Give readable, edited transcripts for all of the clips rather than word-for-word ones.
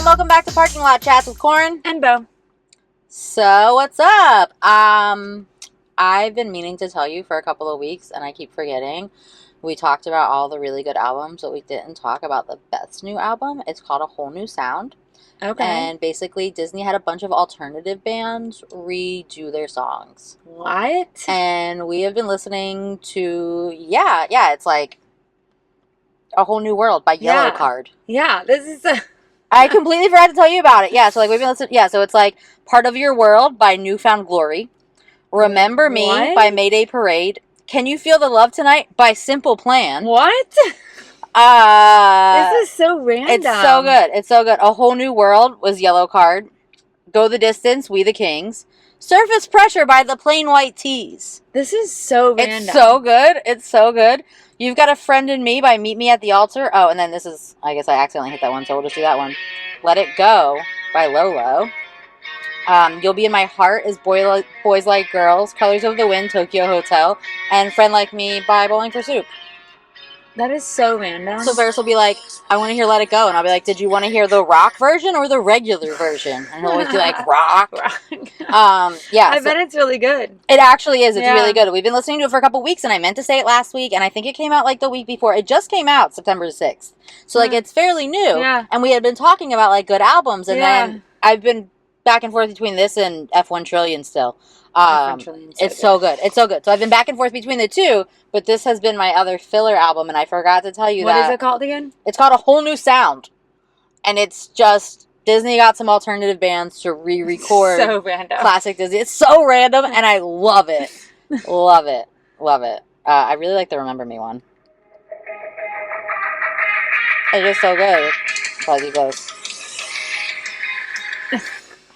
welcome back to Parking Lot Chats with Corin and Bo. So, what's up? I've been meaning to tell you for a couple of weeks, and I keep forgetting. We talked about all the really good albums, but we didn't talk about the best new album. It's called A Whole New Sound. Okay. And basically, Disney had a bunch of alternative bands redo their songs. What? And we have been listening to, it's like A Whole New World by Yellow Card. Yeah, this is I completely forgot to tell you about it. Yeah, so like we've been listening. Yeah, so it's like Part of Your World by Newfound Glory. Remember Me by Mayday Parade. Can You Feel the Love Tonight by Simple Plan. What? This is so random. It's so good. It's so good. A Whole New World was Yellow Card. Go the Distance, We the Kings. Surface Pressure by the Plain White Tees. This is so random. It's so good. It's so good. You've Got a Friend in Me by Meet Me at the Altar. Oh, and then this is, I guess I accidentally hit that one, so we'll just do that one. Let It Go by Lolo. You'll Be in My Heart is Boys Like Girls. Colors of the Wind, Tokyo Hotel. And Friend Like Me by Bowling for Soup. That is so random. So Ferris will be like, I want to hear Let It Go. And I'll be like, did you want to hear the rock version or the regular version? And he'll always be like, rock. Yeah. I bet it's really good. It actually is. It's really good. We've been listening to it for a couple weeks, and I meant to say it last week, and I think it came out like the week before. It just came out September 6th. So like it's fairly new. Yeah. And we had been talking about like good albums, and then I've been back and forth between this and F1 Trillion still. It's so good. It's so good. So I've been back and forth between the two, but this has been my other filler album, and I forgot to tell you What is it called again? It's called A Whole New Sound. And it's just, Disney got some alternative bands to re-record so random. Classic Disney. It's so random, and I love it. Love it. Love it. I really like the Remember Me one. It's just so good. Fuzzy goes.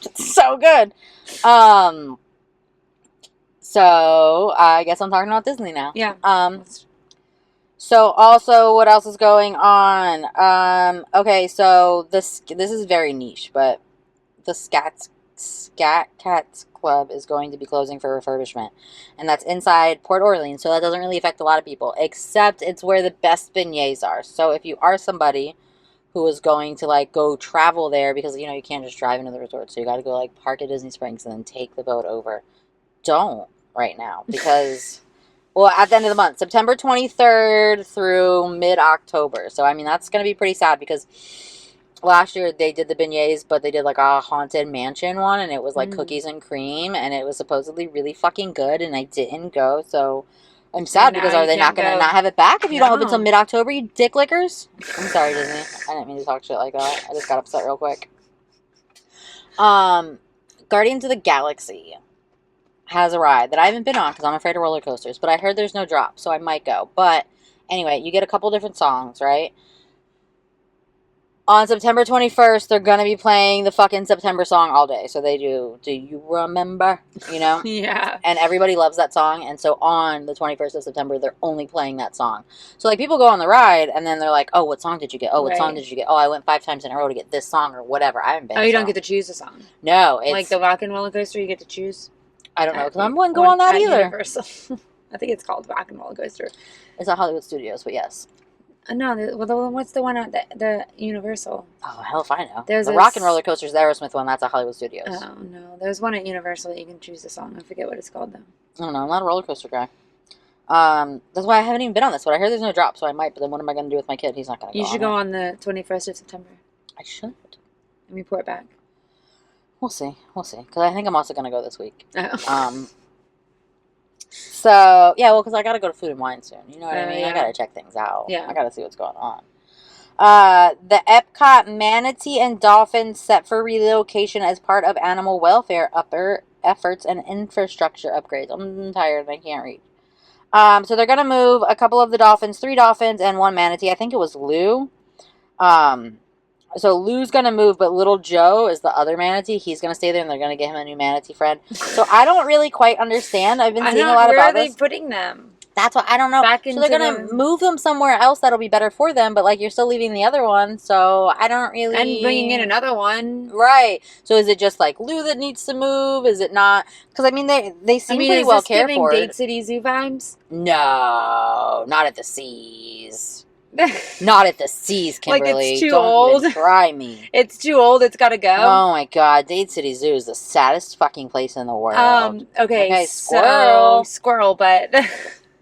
It's so good. So, I guess I'm talking about Disney now. Yeah. So, also, what else is going on? Okay, so, this is very niche, but the Scat Cats Club is going to be closing for refurbishment. And that's inside Port Orleans, so that doesn't really affect a lot of people, except it's where the best beignets are. So, if you are somebody who is going to, like, go travel there, because, you know, you can't just drive into the resort, so you got to go, like, park at Disney Springs and then take the boat over. Don't right now, because, well, at the end of the month, September 23rd through mid-October. So, I mean, that's going to be pretty sad, because last year they did the beignets, but they did, like, a Haunted Mansion one, and it was, like, cookies and cream, and it was supposedly really fucking good, and I didn't go, so I'm sad, because are they not going to not have it back if you don't open until mid-October, you dick lickers? I'm sorry, Disney. I didn't mean to talk shit like that. I just got upset real quick. Guardians of the Galaxy has a ride that I haven't been on because I'm afraid of roller coasters, but I heard there's no drop, so I might go. But anyway, you get a couple different songs, right? On September 21st, they're going to be playing the fucking September song all day. So they do You Remember? You know? Yeah. And everybody loves that song. And so on the 21st of September, they're only playing that song. So, like, people go on the ride, and then they're like, oh, what song did you get? Oh, what song did you get? Oh, I went 5 times in a row to get this song or whatever. I haven't been. Oh, you don't get to choose a song? No. It's, like the Rock and Roller Coaster, you get to choose? I don't know, because I wouldn't go on that either. Universal. I think it's called Rock and Roller Coaster. It's at Hollywood Studios, but yes. No, what's the one at the Universal? Oh, hell if I know. There's the Rock and Roller Coaster's the Aerosmith one. That's at Hollywood Studios. Oh, no. There's one at Universal that you can choose the song. I forget what it's called, though. I don't know. I'm not a roller coaster guy. That's why I haven't even been on this one. I heard there's no drop, so I might, but then what am I going to do with my kid? He's not going to go. You should go on the 21st of September. I should. And report back. We'll see. We'll see. Because I think I'm also going to go this week. Oh. So, yeah, well, because I got to go to Food and Wine soon. You know what I mean? Yeah. I got to check things out. Yeah. I got to see what's going on. The Epcot Manatee and Dolphin set for relocation as part of animal welfare efforts and infrastructure upgrades. I'm tired and I can't read. So they're going to move a couple of the dolphins, 3 dolphins and 1 manatee. I think it was Lou. So Lou's going to move, but Little Joe is the other manatee. He's going to stay there, and they're going to get him a new manatee friend. So I don't really quite understand. I've been seeing a lot about this. Where are they putting them? That's what I don't know. Back so they're going to move them somewhere else that'll be better for them, but, like, you're still leaving the other one, so I don't really... And bringing in another one. Right. So is it just, like, Lou that needs to move? Is it not? Because, I mean, they seem pretty well cared for. Is this giving Date City Zoo vibes? No, not at the Seas. Not at the seas, Like, Kimberly. it's too Don't old. even try me. It's too old. It's got to go. Oh my god, Dade City Zoo is the saddest fucking place in the world. Okay, so squirrel. squirrel, but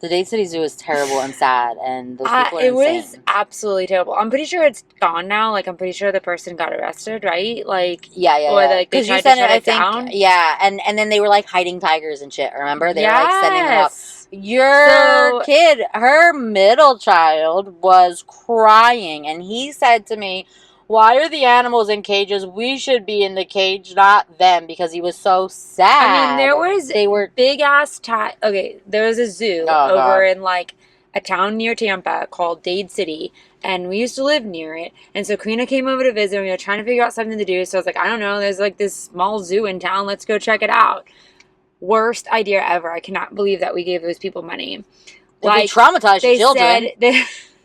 The Dade City Zoo is terrible and sad, and those people are it was insane. absolutely terrible. I'm pretty sure it's gone now. Like, I'm pretty sure the person got arrested, right? Like, Yeah. or like they Because you tried to said it, shut I it think, down. yeah, and then they were like hiding tigers and shit. Remember, they were like sending them off. Yes. Your So kid, her middle child, was crying, and he said to me, "Why are the animals in cages? We should be in the cage, not them," because he was so I mean, sad. there was They were, big ass okay, there was a zoo oh over god, in like a town near Tampa called Dade City, and we used to live near it. And so Karina came over to visit, and we were trying to figure out something to do. So I was like, I don't know, there's like this small zoo in town. Let's go check it out. Worst idea ever. I cannot believe that we gave those people money. they traumatized the They children. said they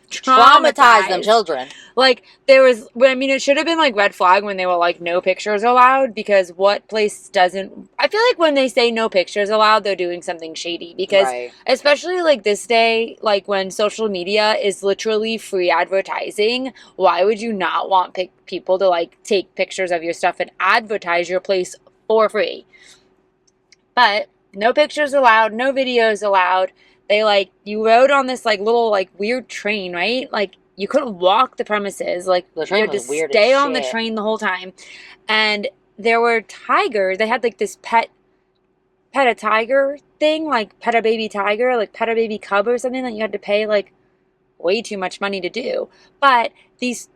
Traumatized them children. Like, there was, I mean, it should have been like red flag when they were like, no pictures allowed, because what place doesn't, I feel like when they say no pictures allowed, they're doing something shady, because Right. especially like this day, like when social media is literally free advertising, why would you not want people to like take pictures of your stuff and advertise your place for free? But no pictures allowed, no videos allowed. They like, you rode on this like little like weird train, right? Like, you couldn't walk the premises. Like, The you train had to was weird as stay on the shit. train the whole time. And there were tigers. They had like this pet a tiger thing, like pet a baby tiger, like pet a baby cub or something that you had to pay like way too much money to do. But this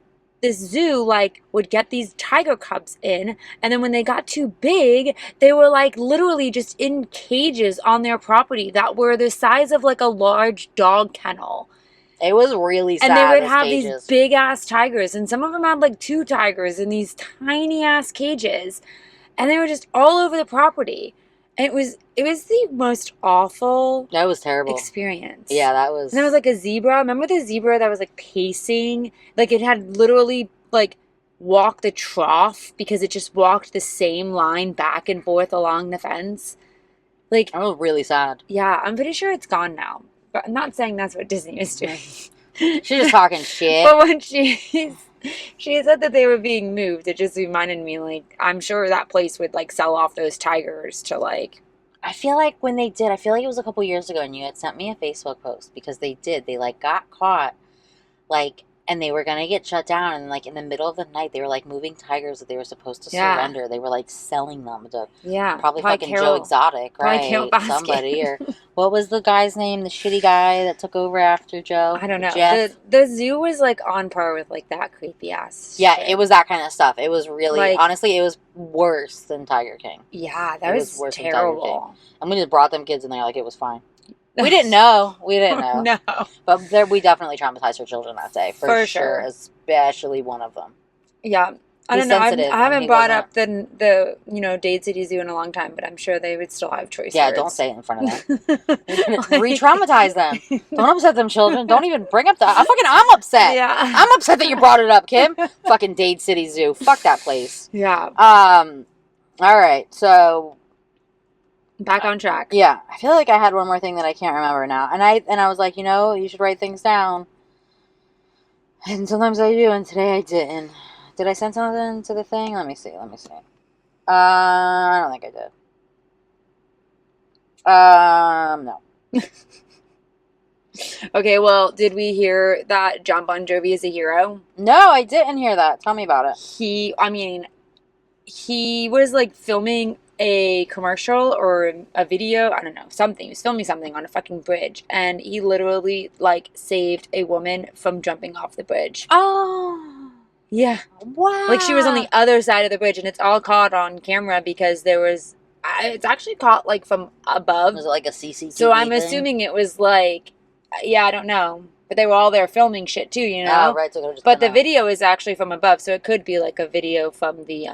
zoo like would get these tiger cubs in, and then when they got too big, they were like literally just in cages on their property that were the size of like a large dog kennel. It was really sad. And they would those have cages. these big ass tigers, and some of them had like 2 tigers in these tiny ass cages, and they were just all over the property. And it was the most awful That was terrible experience. Yeah, that was. And there was like a zebra. Remember the zebra that was like pacing? Like, it had literally like walked the trough because it just walked the same line back and forth along the fence. Like, That was really sad. yeah, I'm pretty sure it's gone now. But I'm not saying that's what Disney is doing. She's just talking shit. But when she said that they were being moved, it just reminded me, like, I'm sure that place would like sell off those tigers to like. I feel like when they did, I feel like it was a couple years ago, and you had sent me a Facebook post because they like got caught, like, and they were gonna get shut down, and like in the middle of the night, they were like moving tigers that they were supposed to surrender. They were like selling them to probably fucking Joe Exotic, right? Somebody, or what was the guy's name? The shitty guy that took over after Joe. I don't know. Jeff. The zoo was like on par with like that creepy ass. Yeah, shit. it was that kind of stuff. It was really, like, honestly, it was worse than Tiger King. Yeah, that was worse terrible. Than Tiger King. And we just brought them kids in there like it was fine. We didn't know. No. But we definitely traumatized our children that day. For sure. Especially one of them. Yeah. I don't know. I haven't brought up the Dade City Zoo in a long time, but I'm sure they would still have choice Yeah, words. don't say it in front of them. Re-traumatize them. Don't upset them children. Don't even bring up that. I'm upset. Yeah. I'm upset that you brought it up, Kim. Fucking Dade City Zoo. Fuck that place. Yeah. All right. So back on track. Yeah, I feel like I had one more thing that I can't remember now, and I was like, you should write things down, and sometimes I do, and today I didn't. Did I send something to the thing? Let me see. I don't think I did. No. Okay, well, did we hear that John Bon Jovi is a hero? No, I didn't hear that. Tell me about it. He was like filming a commercial or a video, I don't know, something. He was filming something on a fucking bridge, and he literally like saved a woman from jumping off the bridge. Oh. Yeah. Wow. Like, she was on the other side of the bridge, and it's all caught on camera because it's actually caught like from above. Was it like a CCTV So I'm thing? assuming it was like, yeah, I don't know. But they were all there filming shit too, you know? Oh, right. So but the video is actually from above, so it could be like a video from the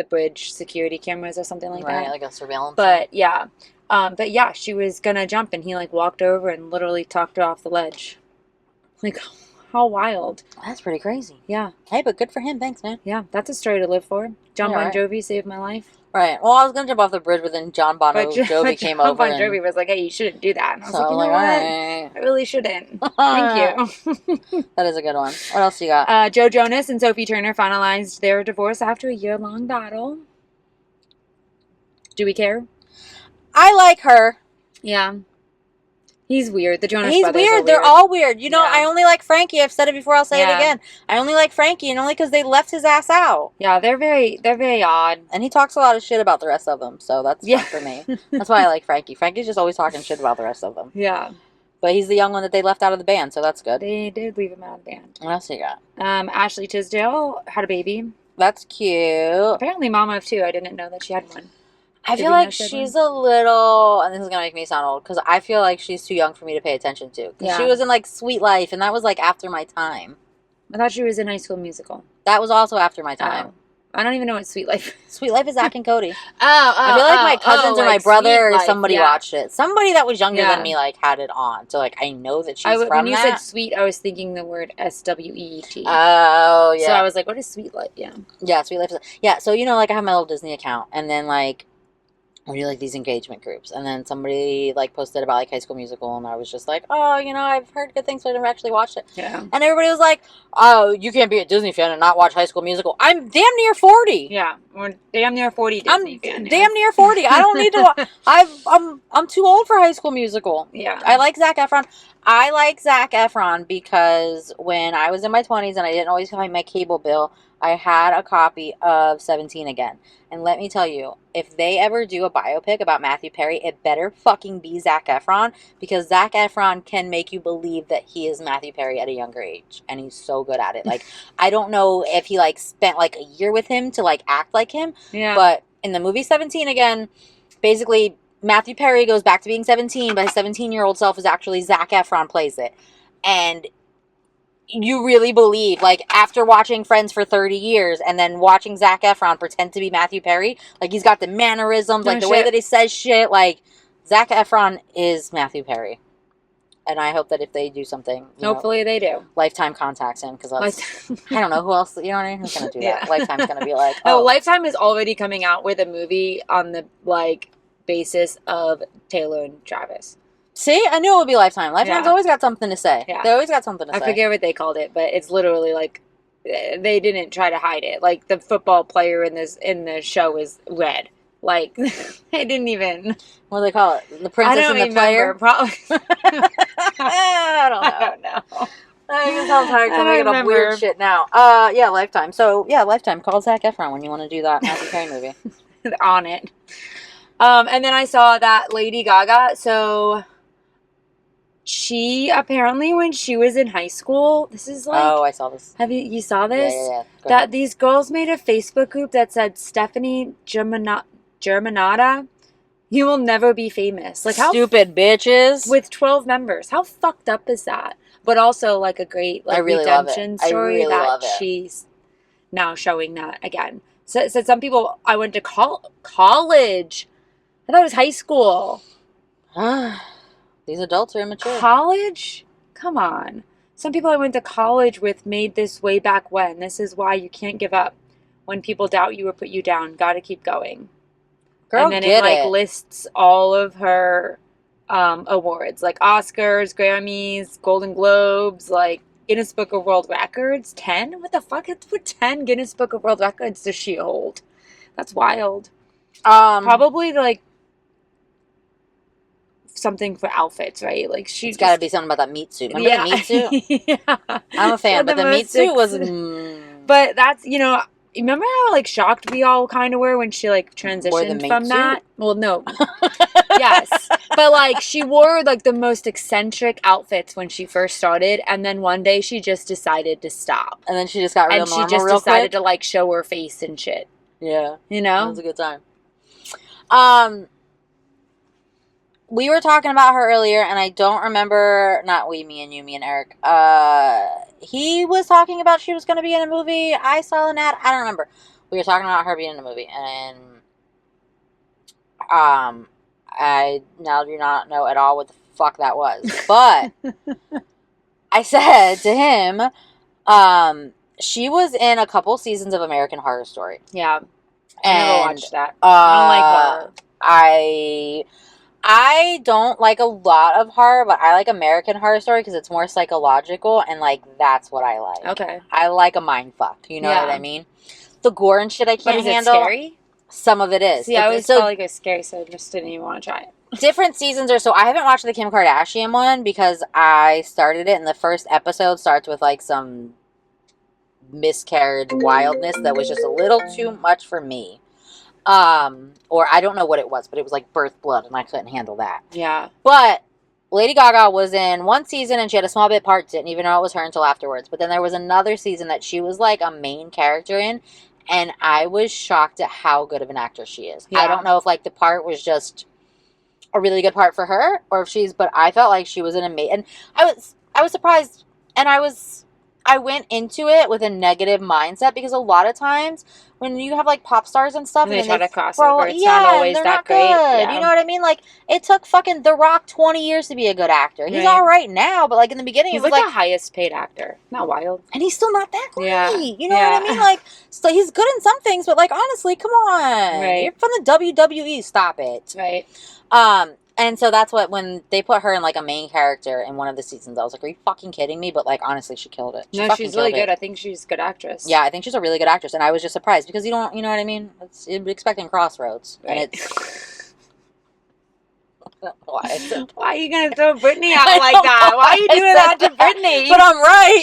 bridge security cameras or something like that. Right, like a surveillance. But yeah. But yeah, she was gonna jump, and he like walked over and literally talked her off the ledge. Like, How wild. That's pretty crazy. Yeah. Hey, but good for him. Thanks, man. Yeah. That's a story to live for. John Yeah, Bon right. Jovi saved my life. Right. Well, I was gonna jump off the bridge, but then John Bon But, Jovi but came John over Bon and Jovi was like, hey, you shouldn't do that. And I was so I like, you was know like, what? all I really shouldn't. Thank right. you. That is a good one. What else you got? Joe Jonas and Sophie Turner finalized their divorce after a year-long battle. Do we care? I like her. Yeah. He's weird. The Jonas He's Brothers are weird. They're weird. all weird. You know, Yeah. I only like Frankie. I've said it before. I'll say it Yeah. again. I only like Frankie, and only because they left his ass out. Yeah, they're very odd. And he talks a lot of shit about the rest of them, so that's Yeah. fun for me. That's why I like Frankie. Frankie's just always talking shit about the rest of them. Yeah. But he's the young one that they left out of the band, so that's good. They did leave him out of the band. What else you got? Ashley Tisdale had a baby. That's cute. Apparently mom of two. I didn't know that she had one. I Did feel we know like she had she's one? a little, and this is gonna make me sound old, because I feel like she's too young for me to pay attention to. Because she Yeah. was in like Sweet Life, and that was like after my time. I thought she was in High School Musical. That was also after my time. Oh. I don't even know what Sweet Life is. Sweet Life is Zach and Cody. Oh, I feel like my cousins or my like brother Sweet or Life, somebody yeah. watched it. Somebody that was younger Yeah. than me like had it on, so like I know that she's from when you said that. sweet, I was thinking the word SWEET. Oh yeah. So I was like, what is Sweet Life? Yeah. Yeah, Sweet Life. Yeah, so you know, like I have my little Disney account, and then like we do like these engagement groups, and then somebody like posted about like High School Musical, and I was just like, oh, you know, I've heard good things, but I never actually watched it. Yeah. And everybody was like, oh, you can't be a Disney fan and not watch High School Musical. I'm damn near 40. Yeah. We're damn near 40 Disney fan. Damn near 40. I don't need to. I'm too old for High School Musical. Yeah. I like Zac Efron. I like Zac Efron because when I was in my 20s and I didn't always pay my cable bill, I had a copy of 17 Again. And let me tell you, if they ever do a biopic about Matthew Perry, it better fucking be Zac Efron, because Zac Efron can make you believe that he is Matthew Perry at a younger age, and he's so good at it. Like, I don't know if he like spent like a year with him to like act like him, Yeah. but in the movie 17 Again, basically Matthew Perry goes back to being 17, but his 17-year-old self is actually Zac Efron plays it. And you really believe, like, after watching Friends for 30 years and then watching Zac Efron pretend to be Matthew Perry, like, he's got the mannerisms, like, the way that he says shit, like, Zac Efron is Matthew Perry. And I hope that if they do something, hopefully they do. Lifetime contacts him, because I don't know who else, you know what I mean? Who's going to do that? Yeah. Lifetime's going to be like, oh. Lifetime is already coming out with a movie on the, like, basis of Taylor and Travis. See, I knew it would be Lifetime. Lifetime's always got something to say. Yeah. They always got something to say. I forget what they called it, but it's literally like they didn't try to hide it. Like the football player in the show is red. Like they didn't even. What do they call it? The princess and the player. Probably. I don't know. I guess I'm tired of making up weird shit now. Yeah, Lifetime. So yeah, Lifetime. Call Zac Efron when you want to do that Matthew Perry movie. On it. And then I saw that Lady Gaga. So. She apparently, when she was in high school, this is like. Oh, I saw this. You saw this? Yeah. That these girls made a Facebook group that said Stephanie Germanata, you will never be famous. Like how stupid bitches with 12 members. How fucked up is that? But also like a great like redemption story that she's now showing that again. So some people I went to college. I thought it was high school. These adults are immature. College? Come on. Some people I went to college with made this way back when. This is why you can't give up. When people doubt you or put you down, gotta keep going. Girl, and then it lists all of her awards, like Oscars, Grammys, Golden Globes, like Guinness Book of World Records. 10? What the fuck? What 10 Guinness Book of World Records does she hold? That's wild. Probably like something for outfits, right? Like it's got to be something about that meat suit. Remember the meat suit? Yeah. I'm a fan, but the meat suit was. But that's remember how like shocked we all kind of were when she like transitioned from that? Well, no. Yes, but like she wore like the most eccentric outfits when she first started, and then one day she just decided to stop, and then she just got real normal. And she just decided to like show her face and shit. Yeah, that was a good time. We were talking about her earlier, and I don't remember, not we, me and Eric. He was talking about she was going to be in a movie. I saw an ad. I don't remember. We were talking about her being in a movie, and I now do not know at all what the fuck that was. But I said to him, she was in a couple seasons of American Horror Story. Yeah. I never And watched that. I don't like horror. I don't like a lot of horror, but I like American Horror Story because it's more psychological, and like that's what I like. Okay. I like a mind fuck. You know what I mean? The gore and shit I can't handle. But is it scary? Some of it is. See, I always felt like it was scary, so I just didn't even want to try it. Different seasons are so. I haven't watched the Kim Kardashian one because I started it, and the first episode starts with like some miscarriage wildness that was just a little too much for me. Or I don't know what it was, but it was like birth blood, and I couldn't handle that. Yeah. But Lady Gaga was in one season, and she had a small bit part. Didn't even know it was her until afterwards. But then there was another season that she was like a main character in, and I was shocked at how good of an actress she is. Yeah. I don't know if like the part was just a really good part for her, or if but I felt like she was an amazing. And I was surprised, and I went into it with a negative mindset because a lot of times when you have like pop stars and stuff, and they try to cross over, it's not always that great. Yeah. You know what I mean? Like it took fucking The Rock 20 years to be a good actor. He's all right now, but like in the beginning, he's it was like the highest paid actor. Not wild, and he's still not that great. Yeah. You know what I mean? Like, so he's good in some things, but like honestly, come on, right? You're from the WWE. Stop it, right? And so that's when they put her in like a main character in one of the seasons. I was like, are you fucking kidding me? But like, honestly, she killed it. She's really good. I think she's a good actress. Yeah, I think she's a really good actress. And I was just surprised because you know what I mean? You're expecting Crossroads. Right. And it's... Why are you going to throw Britney out like that? Why are you doing that to Britney? But I'm right.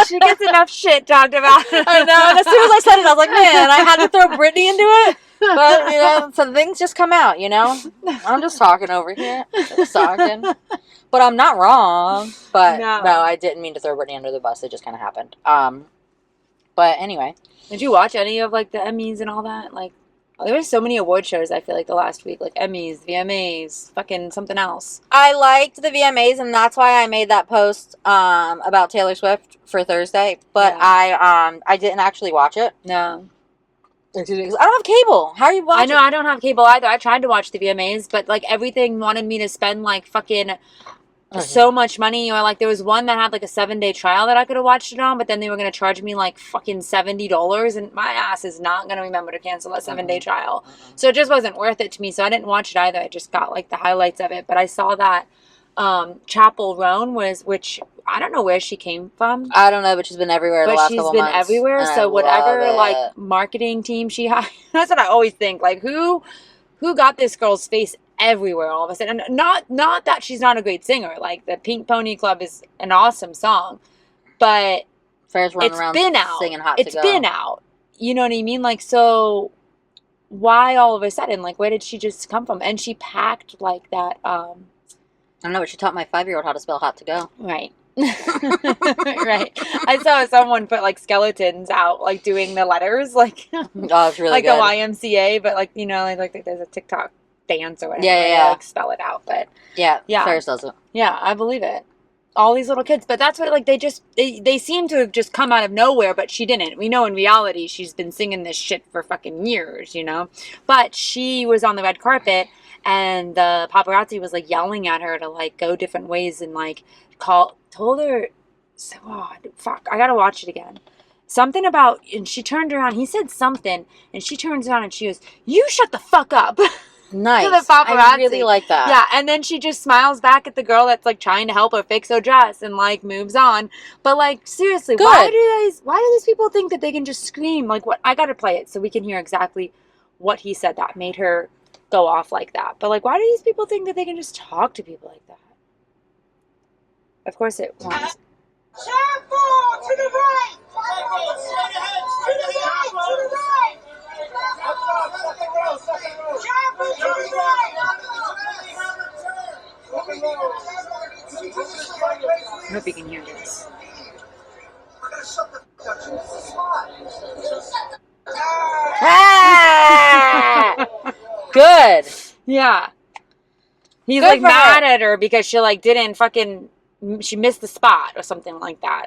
She gets enough shit talked about. I know. And as soon as I said it, I was like, man, I had to throw Britney into it. But, you know, some things just come out, you know? I'm just talking over here. Just talking. But I'm not wrong. But, no, I didn't mean to throw Britney under the bus. It just kind of happened. But anyway. Did you watch any of, like, the Emmys and all that? Like, there were so many award shows, I feel like, the last week. Like, Emmys, VMAs, fucking something else. I liked the VMAs, and that's why I made that post about Taylor Swift for Thursday. But yeah. I didn't actually watch it. No. I don't have cable. How are you watching? I know, I don't have cable either. I tried to watch the VMAs, but like everything wanted me to spend like fucking so much money. Or like there was one that had like a 7-day trial that I could have watched it on, but then they were going to charge me like fucking $70, and my ass is not going to remember to cancel that 7-day trial. So it just wasn't worth it to me. So I didn't watch it either. I just got like the highlights of it. But I saw that Chappel Roan which I don't know where she came from. I don't know, but she's been everywhere the last couple months. But she's been everywhere, so whatever like marketing team she had, that's what I always think. Like who got this girl's face everywhere all of a sudden? And not that she's not a great singer. Like the Pink Pony Club is an awesome song, but it's been out. Singing Hot to Go. It's been out. You know what I mean? Like, so why all of a sudden? Like, where did she just come from? And she packed like that. I don't know, but she taught my 5-year-old how to spell hot to go. Right. Right. I saw someone put like skeletons out, like doing the letters, like it's really like good. The YMCA, but like, you know, like there's a TikTok dance or whatever. Yeah. Like spell it out, but yeah. Ferris does it. Yeah, I believe it. All these little kids, but that's what like they seem to have just come out of nowhere, but she didn't. We know in reality she's been singing this shit for fucking years, you know. But she was on the red carpet, and the paparazzi was like yelling at her to like go different ways and like told her, fuck, I gotta watch it again. Something about, and she turned around, he said something, and she turns around and she goes, "You shut the fuck up." Nice. To the paparazzi. I really like that. Yeah, and then she just smiles back at the girl that's like trying to help her fix her dress and like moves on. But like seriously, why do these people think that they can just scream? Like, what? I gotta play it so we can hear exactly what he said that made her go off like that. But like, why do these people think that they can just talk to people like that? Of course it wants. Chappel to the right! Chappel straight ahead! To the right! To the right! Chappel to the right! I hope you can hear this. Good. Yeah. He's Good like mad at her because she like didn't fucking, she missed the spot or something like that.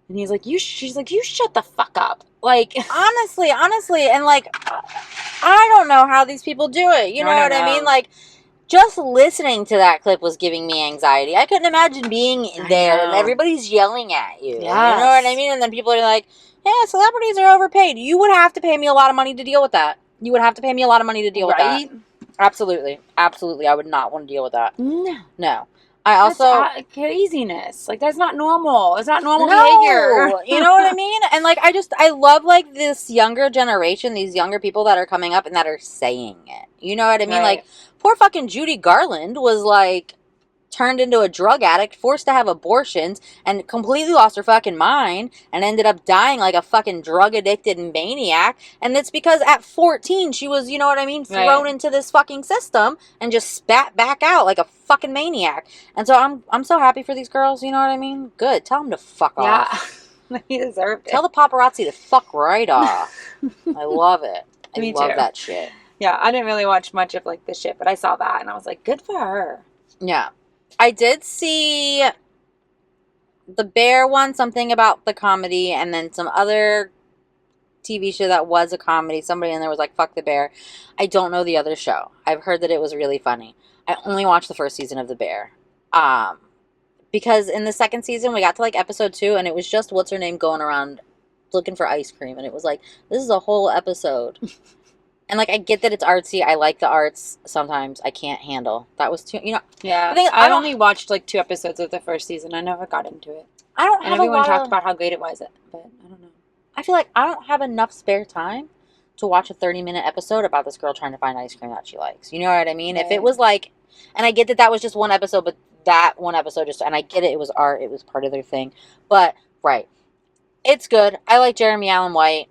And he's like, she's like, you shut the fuck up. Like, honestly, and like, I don't know how these people do it. You know what I mean? Like, just listening to that clip was giving me anxiety. I couldn't imagine being there and everybody's yelling at you. Yes. You know what I mean? And then people are like, yeah, celebrities are overpaid. You would have to pay me a lot of money to deal with that. You would have to pay me a lot of money to deal with that. Absolutely. Absolutely. I would not want to deal with that. No. I also... That's craziness. Like, that's not normal. It's not normal behavior. You know what I mean? And, like, I love, like, this younger generation, these younger people that are coming up and that are saying it. You know what I mean? Right. Like, poor fucking Judy Garland was, like, turned into a drug addict, forced to have abortions, and completely lost her fucking mind, and ended up dying like a fucking drug-addicted maniac. And it's because at 14, she was, you know what I mean, thrown into this fucking system and just spat back out like a fucking maniac. And so I'm so happy for these girls, you know what I mean? Good. Tell them to fuck off. Yeah. They deserved it. Tell the paparazzi to fuck right off. I love it. I love that shit. Yeah, I didn't really watch much of, like, the shit, but I saw that, and I was like, good for her. Yeah. I did see the bear one, something about the comedy, and then some other TV show that was a comedy. Somebody in there was like, fuck the bear. I don't know the other show. I've heard that it was really funny. I only watched the first season of The Bear. Because in the second season, we got to like episode 2, and it was just what's her name going around looking for ice cream. And it was like, this is a whole episode. And, like, I get that it's artsy. I like the arts. Sometimes I can't handle. That was too, you know. Yeah. I only watched, like, 2 episodes of the first season. I never got into it. I don't have and everyone talked about how great it was, but I don't know. I feel like I don't have enough spare time to watch a 30-minute episode about this girl trying to find ice cream that she likes. You know what I mean? Right. If it was, like, and I get that that was just one episode, but that one episode just, and I get it. It was art. It was part of their thing. But, right. It's good. I like Jeremy Allen White.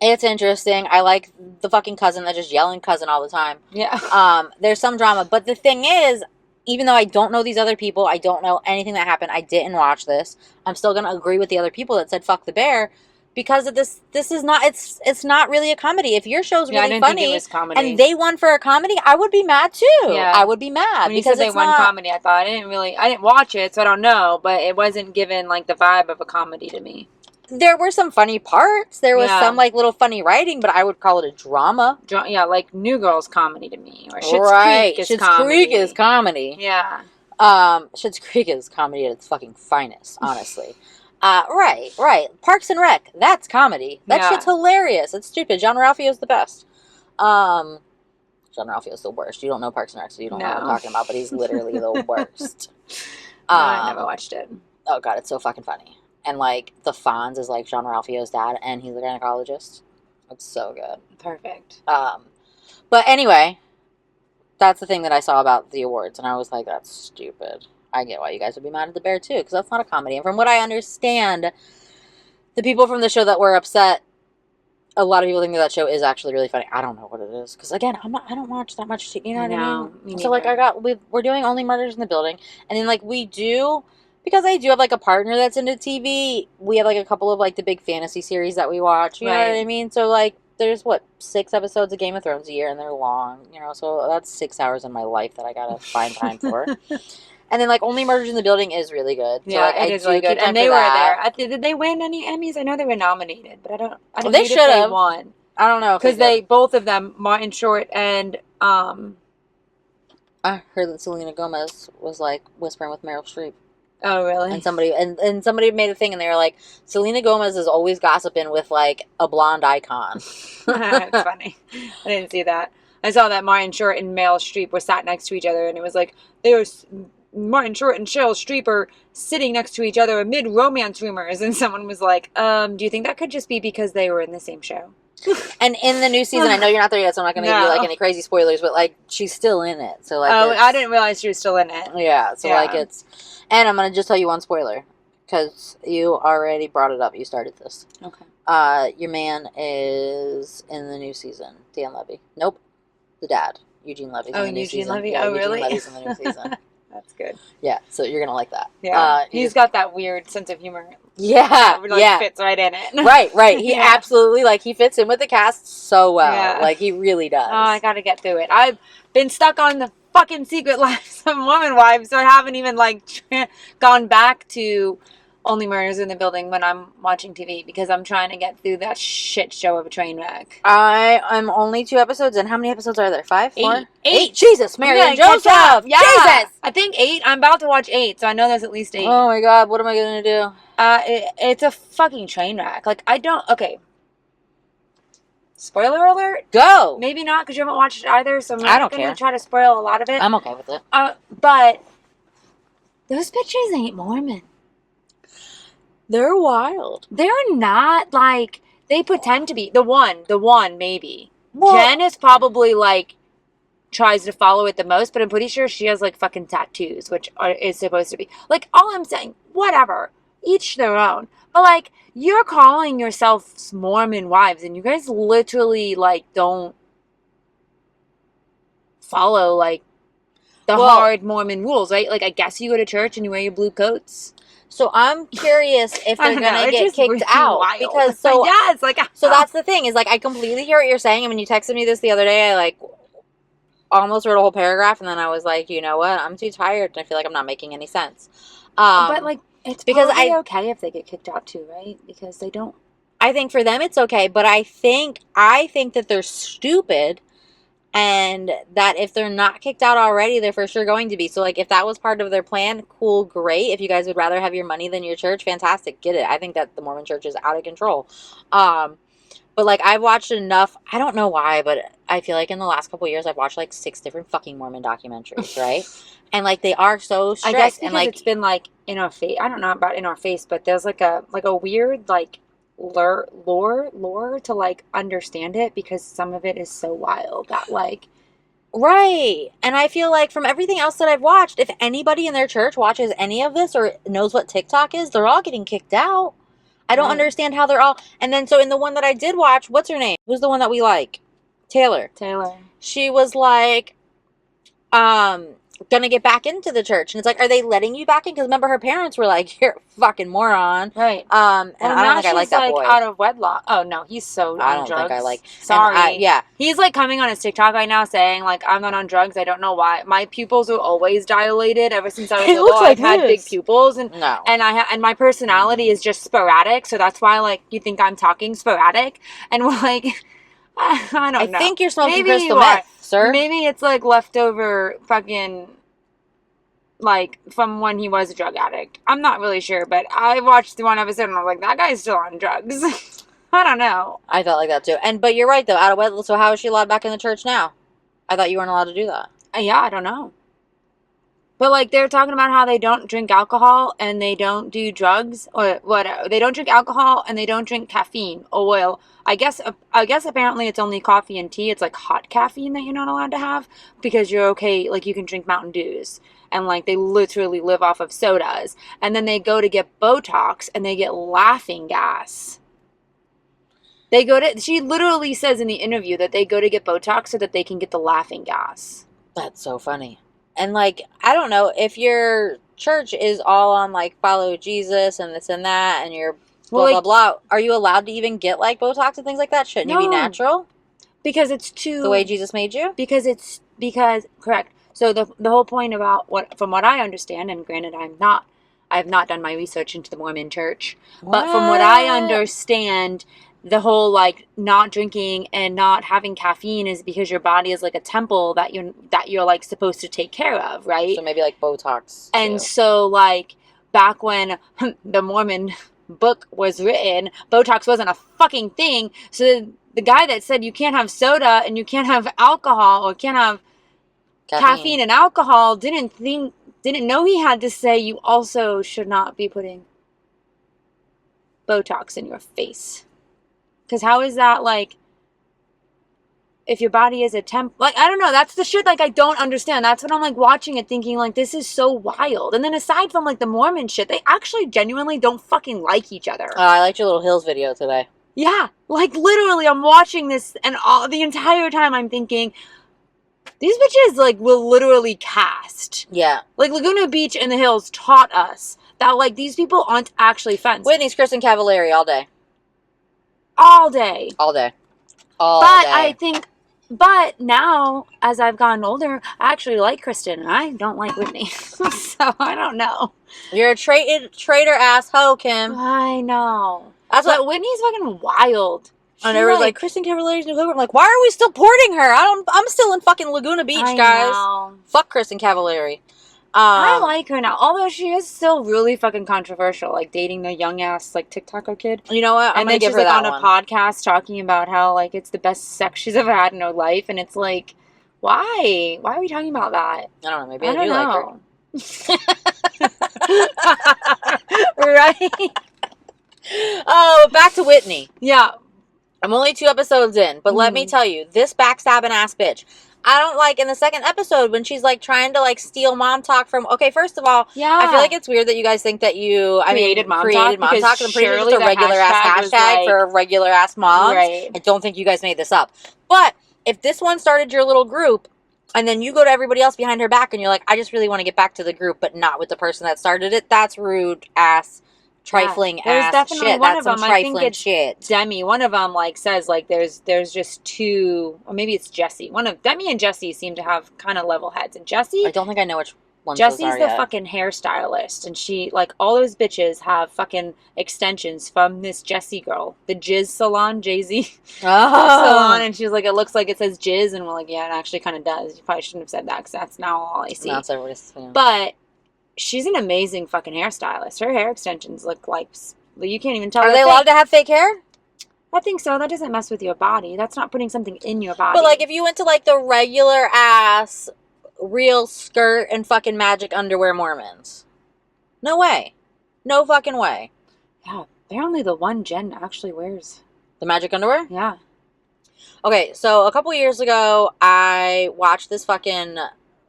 It's interesting. I like the fucking cousin that's just yelling cousin all the time. Yeah. There's some drama. But the thing is, even though I don't know these other people, I don't know anything that happened, I didn't watch this, I'm still going to agree with the other people that said fuck the bear. Because of this is not, it's not really a comedy. If your show's really funny and they won for a comedy, I would be mad too. Yeah. I would be mad. When you said they won comedy, I thought, I didn't watch it, so I don't know, but it wasn't given like the vibe of a comedy to me. There were some funny parts. There was some like little funny writing, but I would call it a drama. Yeah, like New Girl's comedy to me, or Schitt's Creek is comedy. Creek is comedy. Yeah. Schitt's Creek is comedy at its fucking finest, honestly. Right. Parks and Rec, that's comedy. That shit's hilarious. It's stupid. John Ralphio's the best. John Ralphio's the worst. You don't know Parks and Rec, so you don't know what I'm talking about, but he's literally the worst. I never watched it. Oh, God, it's so fucking funny. And, like, the Fonz is, like, John Ralphio's dad, and he's a gynecologist. It's so good. Perfect. But anyway, that's the thing that I saw about the awards, and I was like, that's stupid. I get why you guys would be mad at The Bear, too, because that's not a comedy. And from what I understand, the people from the show that were upset, a lot of people think that show is actually really funny. I don't know what it is, because, again, I don't watch that much TV, you know what I mean? So, like, we're doing Only Murders in the Building, and then, like, we do... Because I do have, like, a partner that's into TV, we have, like, a couple of, like, the big fantasy series that we watch, you know what I mean? So, like, there's, 6 episodes of Game of Thrones a year, and they're long, you know? So that's 6 hours in my life that I gotta find time for. And then, like, Only Murders in the Building is really good. So, yeah, it is really good. And they were there. Did they win any Emmys? I know they were nominated, but I don't they should have won. I don't know. Because both of them, Martin Short and, I heard that Selena Gomez was, like, whispering with Meryl Streep. Oh, really? And somebody made a thing, and they were like, Selena Gomez is always gossiping with, like, a blonde icon. That's funny. I didn't see that. I saw that Martin Short and Meryl Streep were sat next to each other, and it was like, Martin Short and Meryl Streep are sitting next to each other amid romance rumors, and someone was like, do you think that could just be because they were in the same show? And in the new season, I know you're not there yet, so I'm not going to give you, like, any crazy spoilers, but, like, she's still in it. So, like, I didn't realize she was still in it. Yeah, so, like, it's... And I'm going to just tell you one spoiler, because you already brought it up. You started this. Okay. Your man is in the new season. Dan Levy. Nope. The dad. Eugene Levy's in the new season. Levy? Yeah, oh, really? Eugene Levy's in the new season. That's good. Yeah, so you're going to like that. Yeah. He's got that weird sense of humor. Yeah. Like, fits right in it. Right. He absolutely, like, he fits in with the cast so well. Yeah. Like, he really does. Oh, I got to get through it. I've been stuck on the fucking Secret Lives of Women Wives, so I haven't even, like, gone back to Only Murders in the Building when I'm watching TV because I'm trying to get through that shit show of a train wreck. I am only 2 episodes in. How many episodes are there? 5? 4? 8. Jesus, Mary and Joseph. Yeah. Jesus. I think 8. I'm about to watch 8, so I know there's at least 8. Oh my God, what am I gonna do? It's a fucking train wreck. Like, I don't. Okay. Spoiler alert? Go. Maybe not because you haven't watched it either, so I'm I not don't going care. to try to spoil a lot of it. I'm okay with it. But those bitches ain't Mormon. They're wild. They're not like they pretend to be. The one maybe. Well, Jen is probably like tries to follow it the most, but I'm pretty sure she has like fucking tattoos, which is supposed to be like all I'm saying. Whatever, each their own. But like you're calling yourselves Mormon wives, and you guys literally like don't follow like the hard Mormon rules, right? Like I guess you go to church and you wear your blue coats. So I'm curious if they're gonna get kicked really out wild. because yeah, it's like so that's the thing is like I completely hear what you're saying, and when you texted me this the other day, I like almost wrote a whole paragraph, and then I was like, you know what? I'm too tired, and I feel like I'm not making any sense. But like it's because probably okay if they get kicked out too, right? Because they don't. I think for them it's okay, but I think that they're stupid. And that if they're not kicked out already, they're for sure going to be. So, like, if that was part of their plan, cool, great. If you guys would rather have your money than your church, fantastic, get it. I think that the Mormon church is out of control. But, like, I've watched enough. I don't know why, but I feel like in the last couple of years, I've watched, like, 6 different fucking Mormon documentaries, right? And, like, they are so strict. I guess because and, like, it's been, like, in our face. I don't know about in our face, but there's, like a weird, like, lore to like understand it because some of it is so wild that like right. And I feel like from everything else that I've watched, if anybody in their church watches any of this or knows what TikTok is, they're all getting kicked out. I don't understand how they're all. And then so in the one that I did watch, what's her name? Who's the one that we like? Taylor. She was like gonna get back into the church, and it's like, are they letting you back in? Because remember her parents were like, you're a fucking moron, right? And I don't think I like that boy. Out of wedlock. Oh no, he's so I on don't drugs. think I like. Sorry, yeah, he's like coming on his TikTok right now saying like I'm not on drugs. I don't know why. My pupils are always dilated ever since I was little. Looks like I've had big pupils, and and my personality is just sporadic, so that's why like you think I'm talking sporadic, and we're like. I don't know. I think you're smoking maybe crystal meth, sir. Maybe it's like leftover fucking like from when he was a drug addict. I'm not really sure, but I watched the one episode and I was like, that guy's still on drugs. I don't know. I felt like that too. But you're right though, out of wedlock. So how is she allowed back in the church now? I thought you weren't allowed to do that. Yeah, I don't know. But like they're talking about how they don't drink alcohol and they don't do drugs or whatever. They don't drink alcohol and they don't drink caffeine or oil. I guess apparently it's only coffee and tea. It's like hot caffeine that you're not allowed to have because you're okay. Like you can drink Mountain Dews and like they literally live off of sodas. And then they go to get Botox and they get laughing gas. She literally says in the interview that they go to get Botox so that they can get the laughing gas. That's so funny. And, like, I don't know, if your church is all on, like, follow Jesus and this and that, and you're blah, blah, blah, are you allowed to even get, like, Botox and things like that? Shouldn't you be natural? Because it's too... The way Jesus made you? Correct. So the whole point about, from what I understand, and granted I have not done my research into the Mormon church, but from what I understand... The whole like not drinking and not having caffeine is because your body is like a temple that you're like supposed to take care of, right? So maybe like Botox. And so like back when the Mormon book was written, Botox wasn't a fucking thing. So the guy that said you can't have soda and you can't have alcohol or can't have caffeine and alcohol didn't know he had to say you also should not be putting Botox in your face. Because how is that, like, if your body is a temp... Like, I don't know. That's the shit, like, I don't understand. That's when I'm, like, watching it thinking, like, this is so wild. And then aside from, like, the Mormon shit, they actually genuinely don't fucking like each other. Oh, I liked your little Hills video today. Yeah. Like, literally, I'm watching this, and the entire time I'm thinking, these bitches, like, will literally cast. Yeah. Like, Laguna Beach and the Hills taught us that, like, these people aren't actually friends. Whitney's Kristen Cavallari all day. All day. But I think But now, as I've gotten older, I actually like Kristen, and I don't like Whitney. So I don't know. You're a traitor ass hoe, Kim. I know. That's But what. Whitney's fucking wild. And everyone's like, Kristen Cavalier's new cover. I'm like, why are we still porting her? I'm still in fucking Laguna Beach, I guys. know. Fuck Kristen Cavalieri. I like her now, although she is still really fucking controversial, like dating the young ass like TikToker kid. You know what? I'm and gonna then give she's her like that on one. a podcast talking about how like it's the best sex she's ever had in her life, and it's like, why? Why are we talking about that? I don't know. Maybe I do like her. Right? Oh, back to Whitney. Yeah. I'm only 2 episodes in, but let me tell you, this backstabbing ass bitch. I don't like in the second episode when she's like trying to like steal mom talk from. Okay, first of all, Yeah. I feel like it's weird that you guys think that created mom talk. I'm pretty sure it's a regular ass hashtag for a regular ass mom. Right. I don't think you guys made this up. But if this one started your little group, and then you go to everybody else behind her back, and you're like, I just really want to get back to the group, but not with the person that started it. That's rude ass. Trifling There's ass definitely shit. one That's of some them. I think trifling it's shit. Demi. One of them like says like there's just two, or maybe it's Jessie. One of Demi and Jessie seem to have kind of level heads, and Jessie. I don't think I know which ones Jessie's those are the yet. fucking hairstylist, and she like all those bitches have fucking extensions from this Jessie girl, the Jizz salon, Jay-Z salon, and she's like, it looks like it says Jizz, and we're like, yeah, it actually kind of does. You probably shouldn't have said that because that's now all I see. No, it's everybody's, yeah. But she's an amazing fucking hairstylist. Her hair extensions look like you can't even tell. Are they allowed to have fake hair? I think so. That doesn't mess with your body. That's not putting something in your body. But like, if you went to like the regular ass, real skirt and fucking magic underwear Mormons, no way, no fucking way. Yeah, they're only the one Jen actually wears. The magic underwear? Yeah. Okay, so a couple years ago, I watched this fucking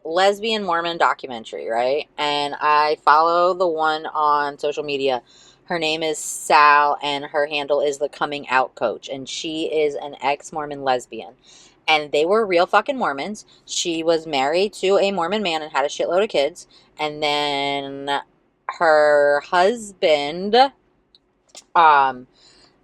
lesbian Mormon documentary, right? And I follow the one on social media. Her name is Sal, and her handle is the Coming Out Coach. And she is an ex-Mormon lesbian. And they were real fucking Mormons. She was married to a Mormon man and had a shitload of kids. And then her husband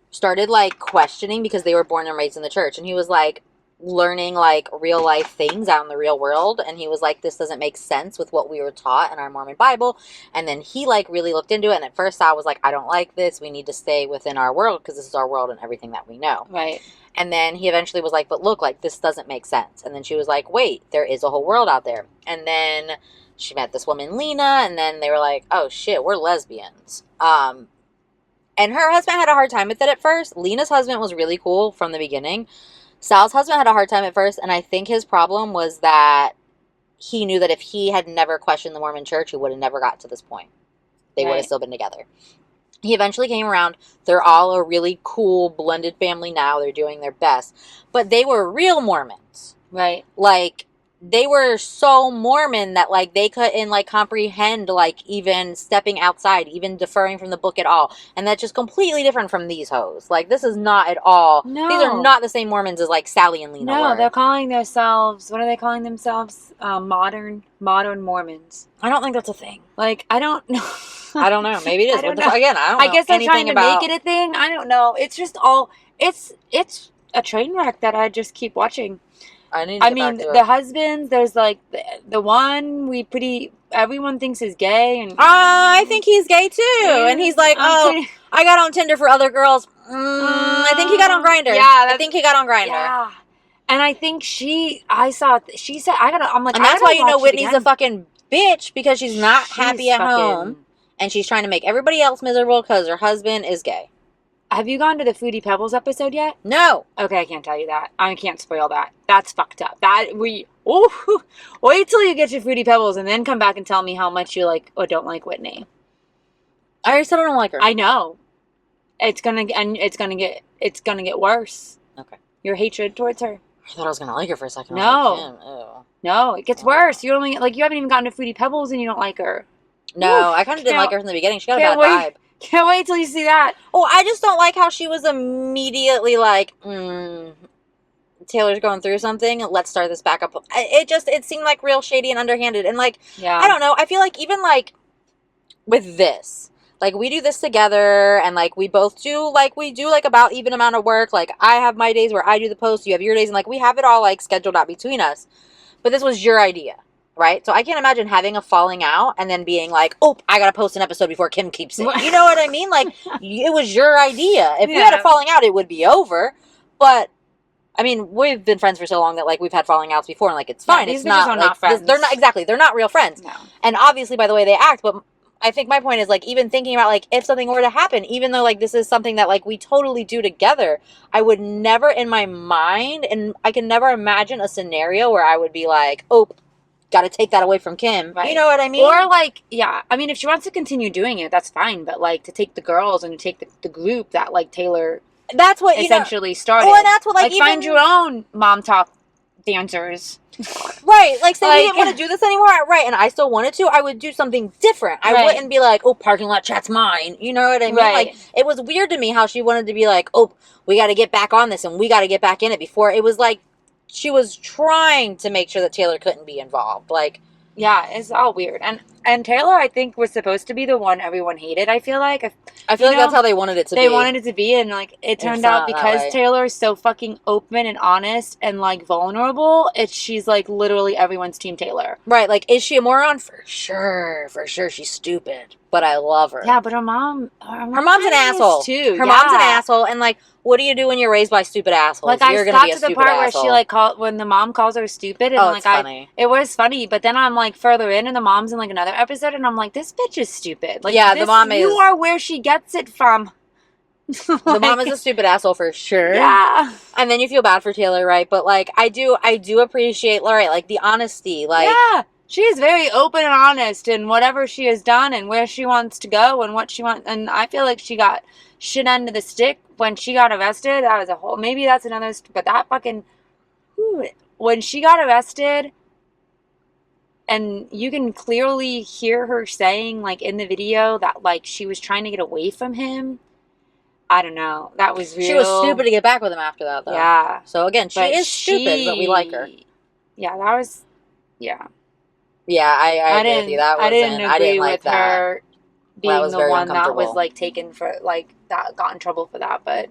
started like questioning because they were born and raised in the church. And he was like learning like real life things out in the real world, and he was like, this doesn't make sense with what we were taught in our Mormon Bible. And then he like really looked into it, and at first I was like, I don't like this, we need to stay within our world because this is our world and everything that we know, right? And then he eventually was like, but look, like this doesn't make sense. And then she was like, wait, there is a whole world out there. And then she met this woman Lena, and then they were like, oh shit, we're lesbians. And her husband had a hard time with it at first. Lena's husband was really cool from the beginning. Sal's husband had a hard time at first, and I think his problem was that he knew that if he had never questioned the Mormon church, he would have never got to this point. They would have still been together. He eventually came around. They're all a really cool blended family now. They're doing their best. But they were real Mormons. Right. Like, they were so Mormon that, like, they couldn't, like, comprehend, like, even stepping outside, even deferring from the book at all. And that's just completely different from these hoes. Like, this is not at all. No. These are not the same Mormons as, like, Sally and Lena were. They're calling themselves, what are they calling themselves? Modern Mormons. I don't think that's a thing. Like, I don't know. I don't know. Maybe it is. I don't Again, I don't know. I guess they're trying to about... make it a thing. I don't know. It's just all, it's a train wreck that I just keep watching. I mean, the husbands, there's like the one everyone thinks is gay, and I think he's gay too. And he's like, I got on Tinder for other girls. I think he got on Grindr. Yeah, I think he got on Grindr. Yeah. And I think she said, I'm like, and that's why you know Whitney's a fucking bitch, because she's not happy at home, and she's trying to make everybody else miserable because her husband is gay. Have you gone to the Foodie Pebbles episode yet? No. Okay, I can't tell you that. I can't spoil that. That's fucked up. Wait till you get your Foodie Pebbles and then come back and tell me how much you like or don't like Whitney. I already said I don't like her. I know. It's gonna get worse. Okay. Your hatred towards her. I thought I was gonna like her for a second. No. No, it gets worse. You only you haven't even gotten to Foodie Pebbles and you don't like her. No, I kind of didn't like her from the beginning. She got a bad vibe. Can't wait till you see that. Oh, I just don't like how she was immediately like, Taylor's going through something. Let's start this back up. It seemed like real shady and underhanded. And like, I don't know. I feel like even like with this, Like, we do this together, and, like, we both do, like, about even amount of work. Like, I have my days where I do the post, you have your days, and, like, we have it all, like, scheduled out between us. But this was your idea, right? So I can't imagine having a falling out and then being like, oh, I gotta post an episode before Kim keeps it. You know what I mean? Like, it was your idea. If we had a falling out, it would be over. But, I mean, we've been friends for so long that, like, we've had falling outs before, and, like, it's fine. These It's bitches not, are like, not friends. they're not, exactly, they're not real friends. No. And obviously, by the way they act, but I think my point is, like, even thinking about, like, if something were to happen, even though, like, this is something that, like, we totally do together, I would never in my mind, and I can never imagine a scenario where I would be like, oh, got to take that away from Kim. Right. You know what I mean? Or, like, yeah, I mean, if she wants to continue doing it, that's fine. But, like, to take the girls and to take the group that, like, Taylor that's what essentially started. Well, and that's what, like, even, find your own mom talk dancers. Right. Like, say like, we didn't want to do this anymore. Right. And I still wanted to. I would do something different. I Right. wouldn't be like, oh, parking lot chat's mine. You know what I mean? Right. Like, it was weird to me how she wanted to be like, oh, we got to get back on this and we got to get back in it before. It was like she was trying to make sure that Taylor couldn't be involved. Like, yeah, it's all weird. And Taylor, I think, was supposed to be the one everyone hated, I feel like. I feel like that's how they wanted it to be. They wanted it to be, and, like, it turned out because Taylor is so fucking open and honest and, like, vulnerable, she's, like, literally everyone's team Taylor. Right, like, is she a moron? For sure, she's stupid. But I love her. Yeah, but her mom's an asshole. Too. Her mom's an asshole, and, like, what do you do when you're raised by stupid assholes? Like, you're I gonna be a got to the stupid part asshole. where she, like, when the mom calls her stupid, and, like, it's funny. it was funny, but then I'm, like, further in, and the mom's in, like, another episode, and I'm like, this bitch is stupid. Like, yeah, the mom is. You are where she gets it from. Like, the mom is a stupid asshole for sure. Yeah. And then you feel bad for Taylor, right? But, like, I do appreciate, right, like, the honesty. Like, yeah. She is very open and honest in whatever she has done and where she wants to go and what she wants. And I feel like she got shit end of the stick when she got arrested. That was a whole, maybe that's another, but that fucking, when she got arrested, and you can clearly hear her saying, like, in the video that, like, she was trying to get away from him. I don't know. That was real. She was stupid to get back with him after that, though. Yeah. So, again, she is stupid, but we like her. Yeah, that was, yeah. Yeah, I agree with you. That was I didn't agree with her being the one that was, like, taken for, like, that got in trouble for that, but